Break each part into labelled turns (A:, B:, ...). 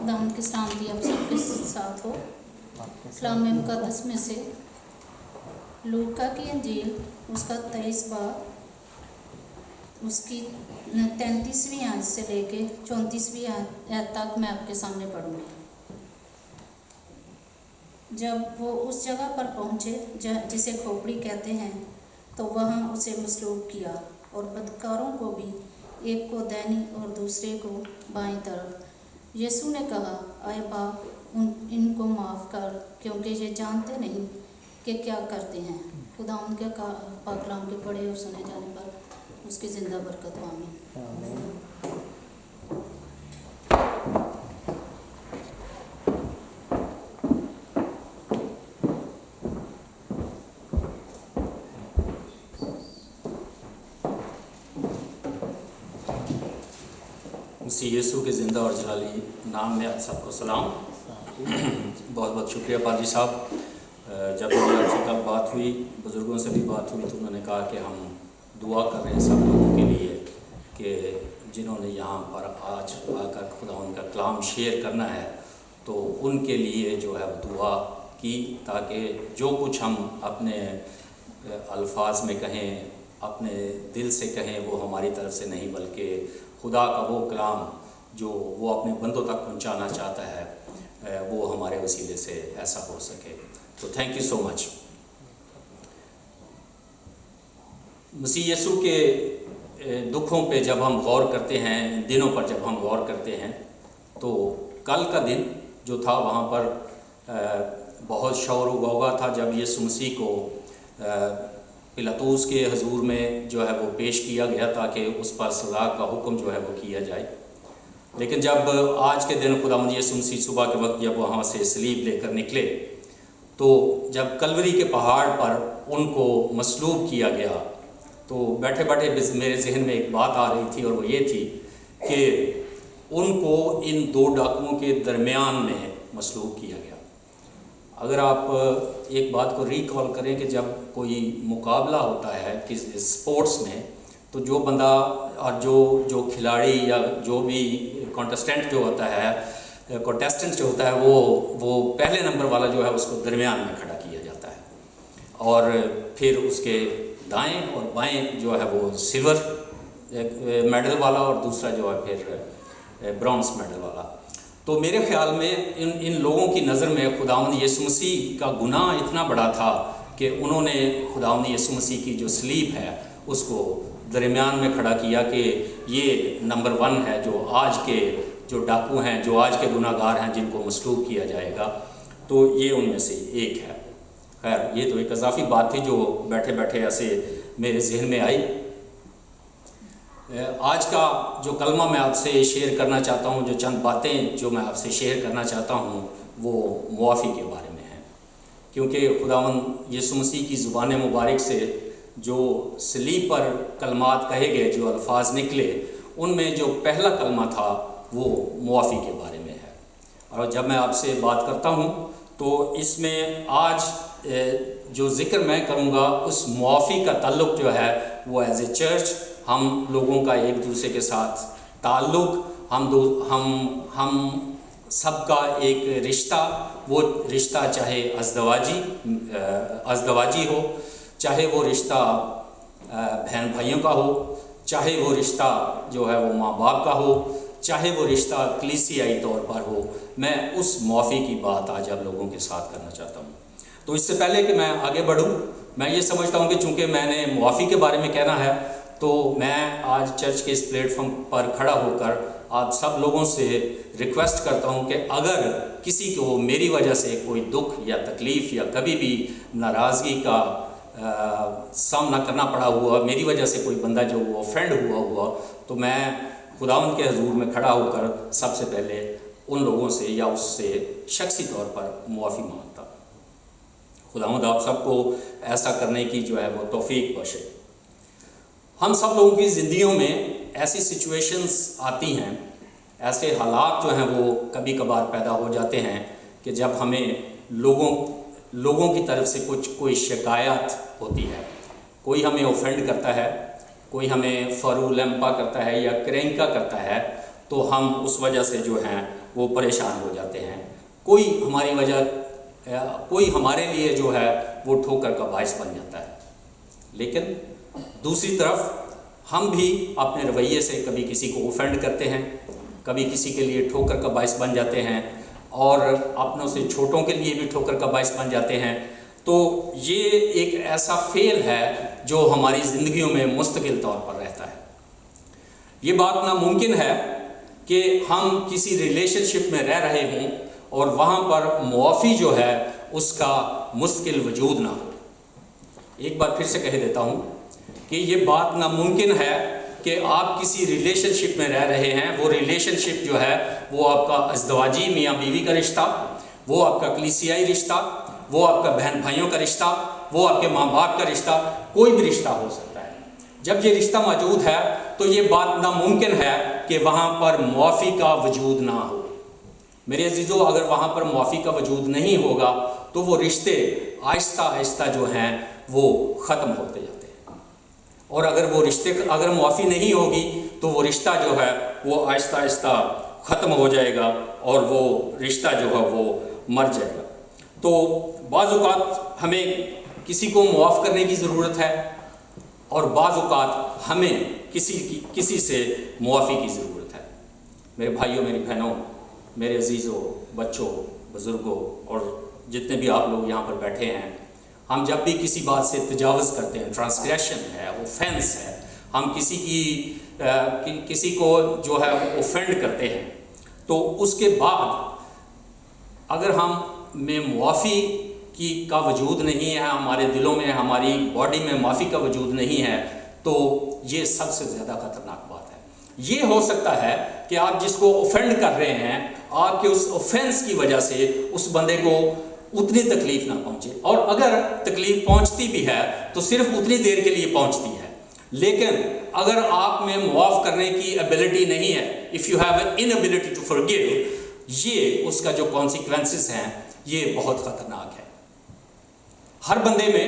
A: खुदावंद की सलामती आप सबके साथ हो। कलाम मुक़द्दस में से लूका की अंजील उसका 23 बाब उसकी 33वीं आयत से लेके 34वीं आयत तक मैं आपके सामने पढ़ूँगी। जब वो उस जगह पर पहुँचे जिसे खोपड़ी कहते हैं, तो वहाँ उसे मसलूब किया और बदकारों को भी, एक को दाहिनी और दूसरे को बाईं तरफ। यीशु ने कहा, आए बाप, इनको माफ़ कर, क्योंकि ये जानते नहीं कि क्या करते हैं। खुदा उनके पाक कलाम के पढ़े और सुने जाने पर उसकी ज़िंदा बरकत हो। आमीन।
B: मसीह यीशु के ज़िंदा और जलाली नाम में आप सबको सलाम। बहुत बहुत शुक्रिया पाजी साहब। जब मेरी आपसे कल बात हुई, बुज़ुर्गों से भी बात हुई, तो उन्होंने कहा कि हम दुआ कर रहे हैं सब लोगों के लिए कि जिन्होंने यहाँ पर आज आकर खुदा उनका कलाम शेयर करना है, तो उनके लिए जो है दुआ की, ताकि जो कुछ हम अपने अल्फाज में कहें, अपने दिल से कहें, वो हमारी तरफ से नहीं, बल्कि खुदा का वो कलाम जो वो अपने बंदों तक पहुंचाना चाहता है, वो हमारे वसीले से ऐसा हो सके। तो थैंक यू सो मच। मसीह यीशु के दुखों पे जब हम गौर करते हैं, इन दिनों पर जब हम गौर करते हैं, तो कल का दिन जो था वहाँ पर बहुत शोर व गौगा था जब यीशु मसीह को पिलातूस के हजूर में जो है वो पेश किया गया ताकि उस पर सज़ा का हुक्म जो है वो किया जाए। लेकिन जब आज के दिन खुदावंद यीशु मसीह सुबह के वक्त जब वहाँ से सलीब लेकर निकले, तो जब कलवरी के पहाड़ पर उनको मसलूब किया गया, तो बैठे बैठे मेरे जहन में एक बात आ रही थी, और वो ये थी कि उनको इन दो डाकुओं के दरमियान में मसलूब किया गया। अगर आप एक बात को रिकॉल करें कि जब कोई मुकाबला होता है किस स्पोर्ट्स में, तो जो बंदा और जो खिलाड़ी या जो भी कॉन्टेस्टेंट जो होता है वो पहले नंबर वाला जो है उसको दरमियान में खड़ा किया जाता है, और फिर उसके दाएं और बाएं जो है वो सिल्वर मेडल वाला और दूसरा जो है फिर ब्रॉन्ज मेडल वाला। तो मेरे ख्याल में इन लोगों की नज़र में खुदावंद यीशु मसीह का गुनाह इतना बड़ा था कि उन्होंने खुदावंद यीशु मसीह की जो सलीब है उसको दरमियान में खड़ा किया कि ये नंबर 1 है, जो आज के जो डाकू हैं, जो आज के गुनाहगार हैं, जिनको मसलूब किया जाएगा, तो ये उनमें से एक है। खैर, ये तो एक इजाफी बात थी जो बैठे बैठे ऐसे मेरे जहन में आई। आज का जो कलमा मैं आपसे शेयर करना चाहता हूँ, जो चंद बातें जो मैं आपसे शेयर करना चाहता हूँ, वो मुआफ़ी के बारे में है, क्योंकि खुदावंद यीशु मसीह की ज़ुबान मुबारक से जो सलीब पर कलमात कहे गए, जो अल्फाज निकले, उनमें जो पहला कलमा था वो मुआफ़ी के बारे में है। और जब मैं आपसे बात करता हूँ तो इसमें आज जो ज़िक्र मैं करूँगा उस मुआफ़ी का ताल्लुक़ जो है वो एज ए चर्च हम लोगों का एक दूसरे के साथ ताल्लुक़, हम सबका एक रिश्ता, वो रिश्ता चाहे अज़दवाजी हो, चाहे वो रिश्ता बहन भाइयों का हो, चाहे वो रिश्ता जो है वो माँ बाप का हो, चाहे वो रिश्ता कलीसियाई तौर पर हो। मैं उस मुआफ़ी की बात आज आप लोगों के साथ करना चाहता हूँ। तो इससे पहले कि मैं आगे बढ़ूँ, मैं ये समझता हूँ कि चूँकि मैंने मुआफ़ी के बारे में कहना है, तो मैं आज चर्च के इस प्लेटफॉर्म पर खड़ा होकर आप सब लोगों से रिक्वेस्ट करता हूं कि अगर किसी को मेरी वजह से कोई दुख या तकलीफ़ या कभी भी नाराज़गी का सामना करना पड़ा हुआ, मेरी वजह से कोई बंदा जो वो ऑफेंड हुआ, तो मैं खुदावंद के हजूर में खड़ा होकर सबसे पहले उन लोगों से या उससे शख्सी तौर पर मुआफ़ी मांगता। खुदावंद आप सबको ऐसा करने की जो है वो तौफीक बख्शे। हम सब लोगों की ज़िंदगियों में ऐसी सिचुएशंस आती हैं, ऐसे हालात जो हैं वो कभी कभार पैदा हो जाते हैं कि जब हमें लोगों की तरफ से कोई शिकायत होती है, कोई हमें ऑफेंड करता है, कोई हमें फरू लम्पा करता है या क्रैंका करता है, تو ہم اس وجہ سے جو ہیں وہ پریشان ہو جاتے ہیں. کوئی ہمارے لیے جو ہے وہ ٹھوکر کا باعث بن جاتا ہے. لیکن دوسری طرف ہم بھی اپنے رویے سے کبھی کسی کو اوفینڈ کرتے ہیں, کبھی کسی کے لیے ٹھوکر کا باعث بن جاتے ہیں, اور اپنوں سے چھوٹوں کے لیے بھی ٹھوکر کا باعث بن جاتے ہیں. تو یہ ایک ایسا فعل ہے جو ہماری زندگیوں میں مستقل طور پر رہتا ہے. یہ بات ناممکن ہے کہ ہم کسی ریلیشن شپ میں رہ رہے ہوں اور وہاں پر موافی جو ہے اس کا مستقل وجود نہ ہو. ایک بار پھر سے کہہ دیتا ہوں کہ یہ بات ناممکن ہے کہ آپ کسی ریلیشن شپ میں رہ رہے ہیں, وہ ریلیشن شپ جو ہے وہ آپ کا ازدواجی میاں بیوی کا رشتہ, وہ آپ کا کلیسیائی رشتہ, وہ آپ کا بہن بھائیوں کا رشتہ, وہ آپ کے ماں باپ کا رشتہ, کوئی بھی رشتہ ہو سکتا ہے. جب یہ رشتہ موجود ہے تو یہ بات ناممکن ہے کہ وہاں پر معافی کا وجود نہ ہو. میرے عزیزو, اگر وہاں پر معافی کا وجود نہیں ہوگا تو وہ رشتے آہستہ آہستہ جو ہیں وہ ختم ہوتے جاتے ہیں. اور اگر معافی نہیں ہوگی تو وہ رشتہ جو ہے وہ آہستہ آہستہ ختم ہو جائے گا اور وہ رشتہ جو ہے وہ مر جائے گا. تو بعض اوقات ہمیں کسی کو معاف کرنے کی ضرورت ہے اور بعض اوقات ہمیں کسی سے معافی کی ضرورت ہے. میرے بھائیوں, میری بہنوں, میرے عزیزوں, بچوں, بزرگوں اور جتنے بھی آپ لوگ یہاں پر بیٹھے ہیں, ہم جب بھی کسی بات سے تجاوز کرتے ہیں, ٹرانسگریشن ہے, اوفینس ہے, ہم کسی کو جو ہے اوفینڈ کرتے ہیں, تو اس کے بعد اگر ہم میں معافی کا وجود نہیں ہے, ہمارے دلوں میں, ہماری باڈی میں معافی کا وجود نہیں ہے, تو یہ سب سے زیادہ خطرناک بات ہے. یہ ہو سکتا ہے کہ آپ جس کو اوفینڈ کر رہے ہیں, آپ کے اس اوفینس کی وجہ سے اس بندے کو اتنی تکلیف نہ پہنچے, اور اگر تکلیف پہنچتی بھی ہے تو صرف اتنی دیر کے لیے پہنچتی ہے. لیکن اگر آپ میں معاف کرنے کی ایبلٹی نہیں ہے, if you have an inability to forgive, یہ اس کا جو کانسیکوینسز ہیں یہ بہت خطرناک ہے. ہر بندے میں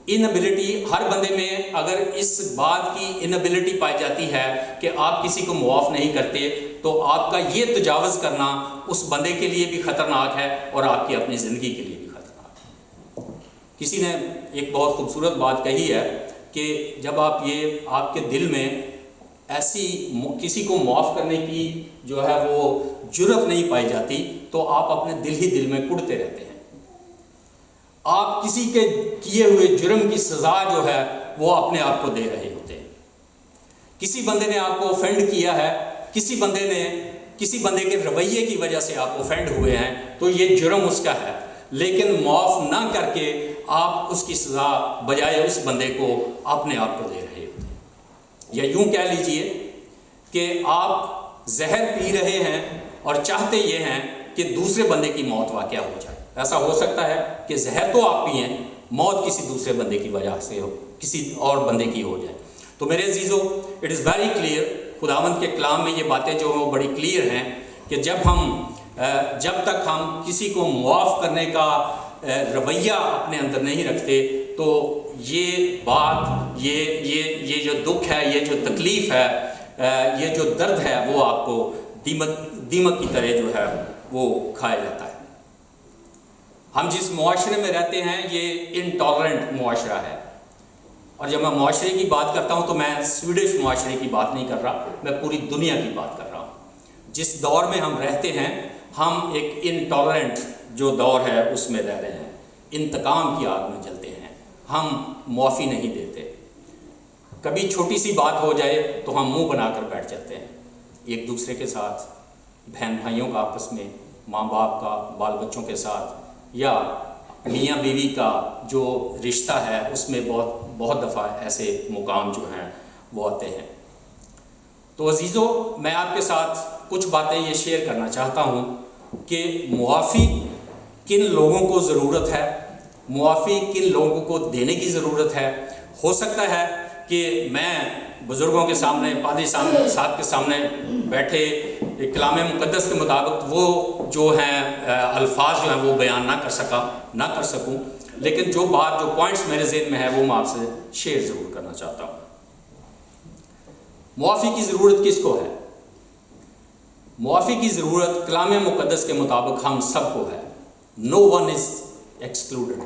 B: انبلٹی, ہر بندے میں اگر اس بات کی انبلٹی پائی جاتی ہے کہ آپ کسی کو معاف نہیں کرتے, تو آپ کا یہ تجاوز کرنا اس بندے کے لیے بھی خطرناک ہے اور آپ کی اپنی زندگی کے لیے بھی خطرناک ہے. کسی نے ایک بہت خوبصورت بات کہی ہے کہ جب آپ کے دل میں ایسی کسی کو معاف کرنے کی جو ہے وہ جرأت نہیں پائی جاتی, تو آپ اپنے دل میں کڑتے رہتے ہیں. آپ کسی کے کیے ہوئے جرم کی سزا جو ہے وہ اپنے آپ کو دے رہے ہوتے ہیں. کسی بندے نے آپ کو اوفینڈ کیا ہے, کسی بندے کے رویے کی وجہ سے آپ اوفینڈ ہوئے ہیں, تو یہ جرم اس کا ہے, لیکن معاف نہ کر کے آپ اس کی سزا بجائے اس بندے کو اپنے آپ کو دے رہے ہوتے ہیں. یا یوں کہہ لیجئے کہ آپ زہر پی رہے ہیں اور چاہتے یہ ہیں کہ دوسرے بندے کی موت واقع ہو جائے. ایسا ہو سکتا ہے کہ زہر تو آپ پئیں, موت کسی دوسرے بندے کی وجہ سے ہو, کسی اور بندے کی ہو جائے. تو میرے عزیزو, اٹ از ویری کلیئر, خداوند کے کلام میں یہ باتیں جو ہیں وہ بڑی کلیئر ہیں کہ جب تک ہم کسی کو معاف کرنے کا رویہ اپنے اندر نہیں رکھتے, تو یہ بات, یہ جو دکھ ہے, یہ جو تکلیف ہے, یہ جو درد ہے, وہ آپ کو دیمک کی طرح جو ہے وہ کھایا جاتا ہے. ہم جس معاشرے میں رہتے ہیں یہ انٹالرنٹ معاشرہ ہے, اور جب میں معاشرے کی بات کرتا ہوں تو میں سویڈش معاشرے کی بات نہیں کر رہا, میں پوری دنیا کی بات کر رہا ہوں. جس دور میں ہم رہتے ہیں, ہم ایک انٹالرنٹ جو دور ہے اس میں رہ رہے ہیں. انتقام کی آگ میں جلتے ہیں, ہم معافی نہیں دیتے. کبھی چھوٹی سی بات ہو جائے تو ہم منہ بنا کر بیٹھ جاتے ہیں ایک دوسرے کے ساتھ, بہن بھائیوں کا آپس میں, ماں باپ کا بال بچوں کے ساتھ, یا میاں بیوی کا جو رشتہ ہے اس میں بہت دفعہ ایسے مقام جو ہیں وہ آتے ہیں. تو عزیزو, میں آپ کے ساتھ کچھ باتیں یہ شیئر کرنا چاہتا ہوں کہ معافی کن لوگوں کو ضرورت ہے, معافی کن لوگوں کو دینے کی ضرورت ہے. ہو سکتا ہے کہ میں بزرگوں کے سامنے, پادری صاحب کے سامنے بیٹھے کلام مقدس کے مطابق وہ جو ہیں الفاظ جو ہیں وہ بیان نہ کر سکوں, لیکن جو پوائنٹس میرے ذہن میں ہے وہ میں آپ سے شیئر ضرور کرنا چاہتا ہوں. معافی کی ضرورت کس کو ہے؟ मुआफ़ी की ज़रूरत कलाम मुक़द्दस के मुताबिक हम सबको है. No one is excluded,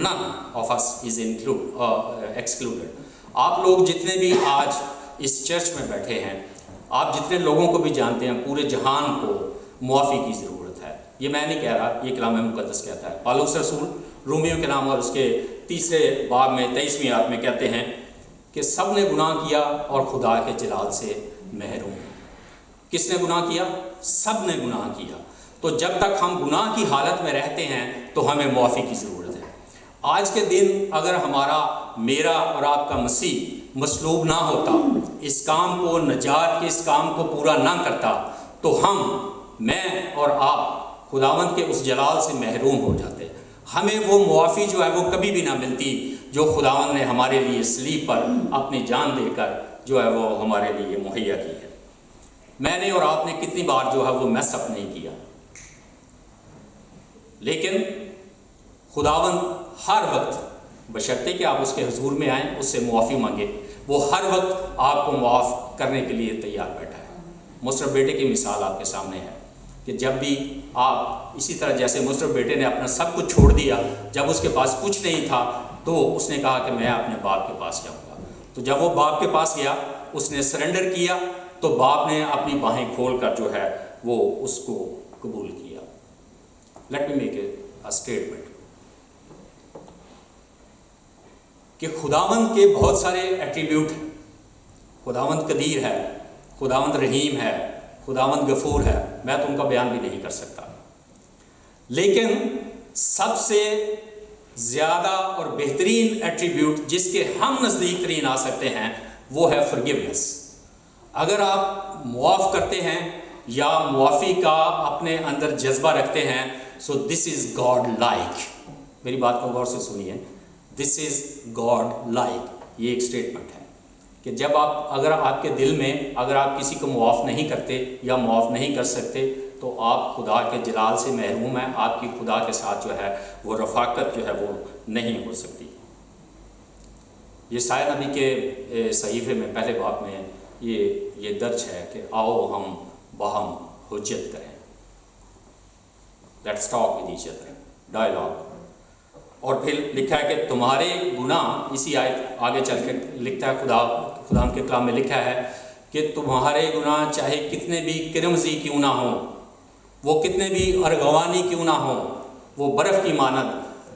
B: none of us is excluded. आप लोग जितने भी आज इस चर्च में बैठे हैं, आप जितने लोगों को भी जानते हैं, पूरे जहान को मुआफ़ी की ज़रूरत है. ये मैं नहीं कह रहा, ये कलाम मुक़द्दस कहता है. पौलुस रसूल रोमियो के नाम और उसके 3 बाब में 23वीं आयत में कहते हैं कि सब ने गुनाह किया और खुदा के जलाल से महरूम हैं. किसने गुनाह किया? सब ने गुनाह किया. तो जब तक हम गुनाह की हालत में रहते हैं तो हमें मुआफ़ी की ज़रूरत है. आज के दिन अगर हमारा, मेरा और आपका मसीह मसलूब ना होता, इस काम को, नजात के इस काम को पूरा ना करता, तो मैं और आप खुदावंद के उस जलाल से महरूम हो जाते. हमें वो मुआफ़ी जो है वो कभी भी ना मिलती जो खुदावंद ने हमारे लिए सलीब पर अपनी जान देकर जो है वो हमारे लिए मुहैया की है. मैंने और आपने कितनी बार जो है वो मैसअप नहीं किया, लेकिन खुदावंद हर वक्त, बशर्ते कि आप उसके हुजूर में आएँ, उससे मुआफ़ी मांगे, वो हर वक्त आपको मुआफ़ करने के लिए तैयार बैठा है. मुसरफ बेटे की मिसाल आपके सामने है कि जब भी आप इसी तरह, जैसे मुसरफ बेटे ने अपना सब कुछ छोड़ दिया, जब उसके पास कुछ नहीं था तो उसने कहा कि मैं अपने बाप के पास जाऊँगा. तो जब वो बाप के पास गया, उसने सरेंडर किया, तो बाप ने अपनी बाहें खोल कर जो है वो उसको कबूल किया. Let me make a statement कि खुदावंद के बहुत सारे एट्रीब्यूट हैं. खुदावंद कदीर है, खुदावंद रहीम है, खुदावंद गफूर है. मैं तो उनका बयान भी नहीं कर सकता, लेकिन सबसे ज़्यादा और बेहतरीन एट्रीब्यूट जिसके हम नज़दीक तरीन आ सकते हैं वो है फॉरगिवनेस. अगर आप मुआफ़ करते हैं या मुआफ़ी का अपने अंदर जज्बा रखते हैं, so this is God like. मेरी बात को गौर से सुनिए, दिस इज़ गॉड लाइक. ये एक स्टेटमेंट है कि जब आप, अगर आपके दिल में, अगर आप किसी को मुआफ़ नहीं करते या मुआफ़ नहीं कर सकते, तो आप खुदा के जलाल से महरूम हैं. आपकी खुदा के साथ जो है वो रफ़ाकत जो है वो नहीं हो सकती. ये साया नबी के सहीफ़े में पहले बाब में ये दर्ज है कि आओ हम बाहम हुज्जत करें, let's talk with each other, dialogue. और फिर लिखा है कि तुम्हारे गुनाह, इसी आयत आगे चल के लिखता है, खुदा के कलाम में लिखा है कि तुम्हारे गुनाह चाहे कितने भी किरमजी क्यों ना हो, वो कितने भी अरगवानी क्यों ना हो, वो बर्फ़ की मानद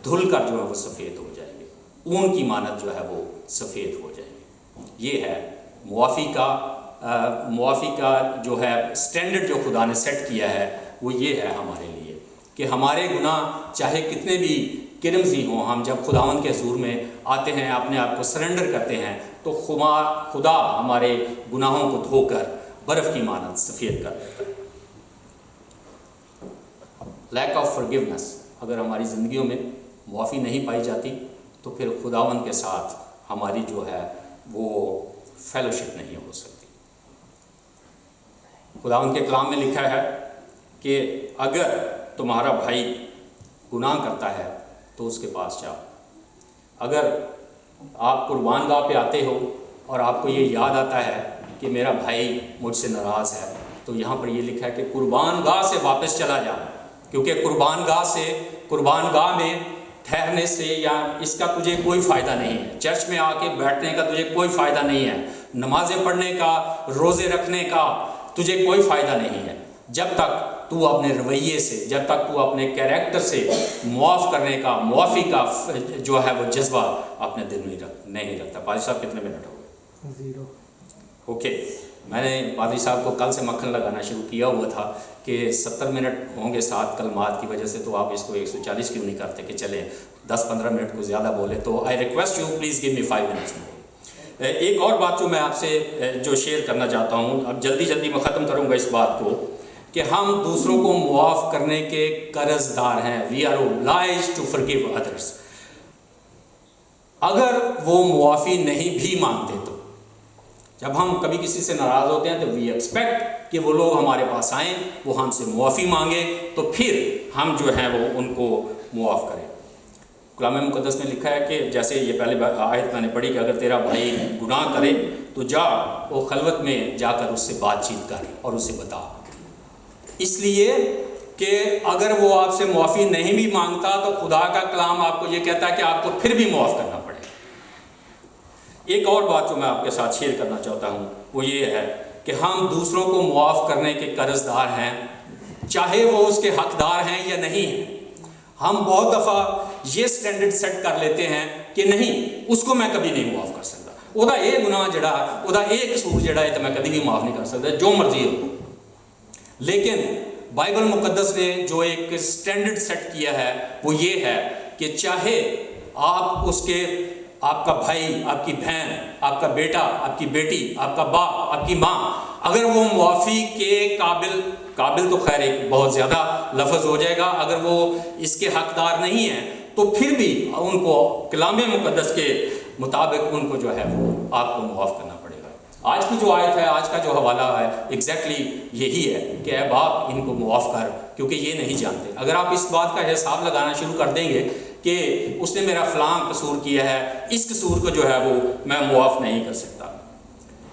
B: धुल कर जो है वो सफ़ेद हो जाएंगे, ऊन की मानद जो है वो सफ़ेद हो जाएंगे. ये है मुआफ़ी का जो है स्टैंडर्ड जो खुदा ने सेट किया है, वो ये है हमारे लिए कि हमारे गुनाह चाहे कितने भी किरमजी हों, हम जब खुदावंद के हुजूर में आते हैं, अपने आप को सरेंडर करते हैं, तो खुदा हमारे गुनाहों को धोकर बर्फ़ की मानद सफ़ेद कर देता है. लैक ऑफ फॉरगिवनेस, अगर हमारी ज़िंदगियों में मुआफ़ी नहीं पाई जाती, तो फिर खुदावंद के साथ हमारी जो है वो फेलोशिप नहीं हो सकती. खुदावंद के कलाम में लिखा है कि अगर तुम्हारा भाई गुनाह करता है तो उसके पास जाओ. अगर आप कुर्बान गाह पे आते हो और आपको ये याद आता है कि मेरा भाई मुझसे नाराज़ है, तो यहाँ पर ये लिखा है कि कुर्बान गाह से वापस चला जा, क्योंकि कुर्बान गाह में ठहरने से या इसका तुझे कोई फ़ायदा नहीं है. चर्च में आके बैठने का तुझे कोई फ़ायदा नहीं है. नमाज़ें पढ़ने का, रोज़े रखने का तुझे कोई फ़ायदा नहीं है, जब तक तू अपने रवैये से, जब तक तू अपने कैरेक्टर से मुआफ़ करने का, मुआफ़ी का जो है वो जज्बा अपने दिल में नहीं रखता. पादरी साहब कितने मिनट हो गए? 0. ओके. मैंने पादरी साहब को कल से मक्खन लगाना शुरू किया हुआ था कि 70 मिनट होंगे 7 कलमात की वजह से, तो आप इसको 140 क्यों नहीं करते कि चले 10-15 मिनट को ज़्यादा बोले. तो I request you please give me 5 minutes more. एक और बात जो मैं आपसे जो शेयर करना चाहता हूँ, अब जल्दी मैं ख़त्म करूँगा इस बात को, कि हम दूसरों को मुआफ़ करने के कर्ज़दार हैं. We are obliged to forgive others. अगर वो मुआफ़ी नहीं भी मांगते, तो जब हम कभी किसी से नाराज़ होते हैं तो वी एक्सपेक्ट कि वो लोग हमारे पास आएँ, वो हमसे मुआफ़ी मांगे, तो फिर हम जो है वो उनको मुआफ़ करें. कलाम मुक़द्दस में लिखा है कि जैसे ये पहले आयत मैंने पढ़ी कि अगर तेरा भाई गुनाह करे तो जा, वो खलवत में जाकर उससे बातचीत कर और उसे बता. اس لیے کہ اگر وہ آپ سے معافی نہیں بھی مانگتا تو خدا کا کلام آپ کو یہ کہتا ہے کہ آپ کو پھر بھی معاف کرنا پڑے گا۔ ایک اور بات جو میں آپ کے ساتھ شیئر کرنا چاہتا ہوں وہ یہ ہے کہ ہم دوسروں کو معاف کرنے کے قرض دار ہیں، چاہے وہ اس کے حقدار ہیں یا نہیں ہیں۔ ہم بہت دفعہ یہ سٹینڈرڈ سیٹ کر لیتے ہیں کہ نہیں، اس کو میں کبھی نہیں معاف کر سکتا، وہ دا یہ گناہ جڑا، وہ دا یہ قصور جڑا ہے تو میں کبھی بھی معاف نہیں کر سکتا، جو مرضی ہو۔ لیکن بائبل مقدس نے جو ایک سٹینڈرڈ سیٹ کیا ہے وہ یہ ہے کہ چاہے آپ اس کے، آپ کا بھائی، آپ کی بہن، آپ کا بیٹا، آپ کی بیٹی، آپ کا باپ، آپ کی ماں، اگر وہ معافی کے قابل تو خیر ایک بہت زیادہ لفظ ہو جائے گا، اگر وہ اس کے حقدار نہیں ہیں تو پھر بھی ان کو کلام مقدس کے مطابق ان کو جو ہے وہ آپ کو معاف کرنا پڑے گا۔ آج کی جو آیت ہے، آج کا جو حوالہ ہے، ایگزیکٹلی یہی ہے کہ اے باپ ان کو معاف کر، کیونکہ یہ نہیں جانتے۔ اگر آپ اس بات کا حساب لگانا شروع کر دیں گے کہ اس نے میرا فلاں قصور کیا ہے، اس قصور کو جو ہے وہ میں معاف نہیں کر سکتا۔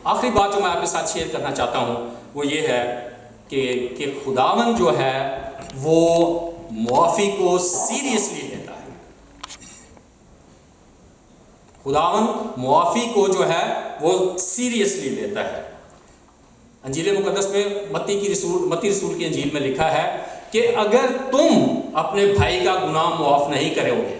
B: آخری بات جو میں آپ کے ساتھ شیئر کرنا چاہتا ہوں وہ یہ ہے کہ خداوند جو ہے وہ معافی کو سیریسلی لیتا ہے۔ خداوند معافی کو جو ہے وہ سیریسلی لیتا ہے۔ انجیل مقدس میں متی رسول کی انجیل میں لکھا ہے کہ اگر تم اپنے بھائی کا گناہ معاف نہیں کرو گے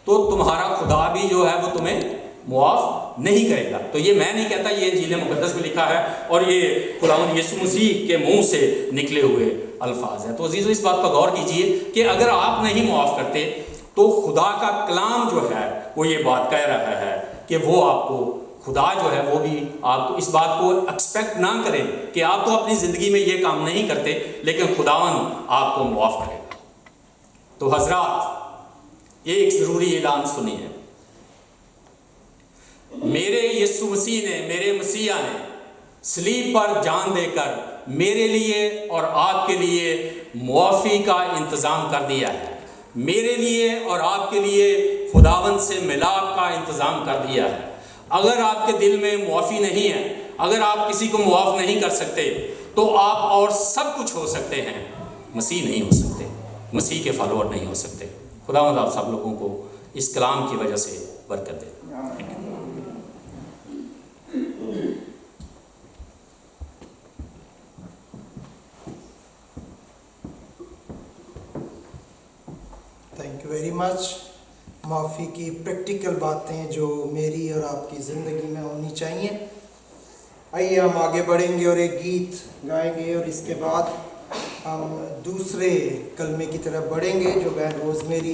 B: تو تمہارا خدا بھی جو ہے وہ تمہیں معاف نہیں کرے گا۔ تو یہ میں نہیں کہتا، یہ انجیل مقدس میں لکھا ہے اور یہ خداوند یسوع مسیح کے منہ سے نکلے ہوئے الفاظ ہیں۔ تو عزیزو اس بات پر غور کیجئے کہ اگر آپ نہیں معاف کرتے تو خدا کا کلام جو ہے وہ یہ بات کہہ رہا ہے کہ وہ آپ کو، خدا جو ہے وہ بھی آپ کو اس بات کو ایکسپیکٹ نہ کرے کہ آپ تو اپنی زندگی میں یہ کام نہیں کرتے لیکن خداوند آپ کو معاف کرے گا۔ تو حضرات ایک ضروری اعلان سنیے، میرے یسوع مسیح نے، میرے مسیحا نے صلیب پر جان دے کر میرے لیے اور آپ کے لیے معافی کا انتظام کر دیا ہے، میرے لیے اور آپ کے لیے خداوند سے ملاپ کا انتظام کر دیا ہے۔ اگر آپ کے دل میں معافی نہیں ہے، اگر آپ کسی کو معاف نہیں کر سکتے تو آپ اور سب کچھ ہو سکتے ہیں، مسیح نہیں ہو سکتے، مسیح کے فالوور نہیں ہو سکتے۔ خداوند آپ سب لوگوں کو اس کلام کی وجہ سے برکت دے۔
C: Thank you very much. معافی کی پریکٹیکل باتیں جو میری اور آپ کی زندگی میں ہونی چاہیے۔ آئیے ہم آگے بڑھیں گے اور ایک گیت گائیں گے اور اس کے بعد ہم دوسرے کلمے کی طرف بڑھیں گے جو بہن روز میری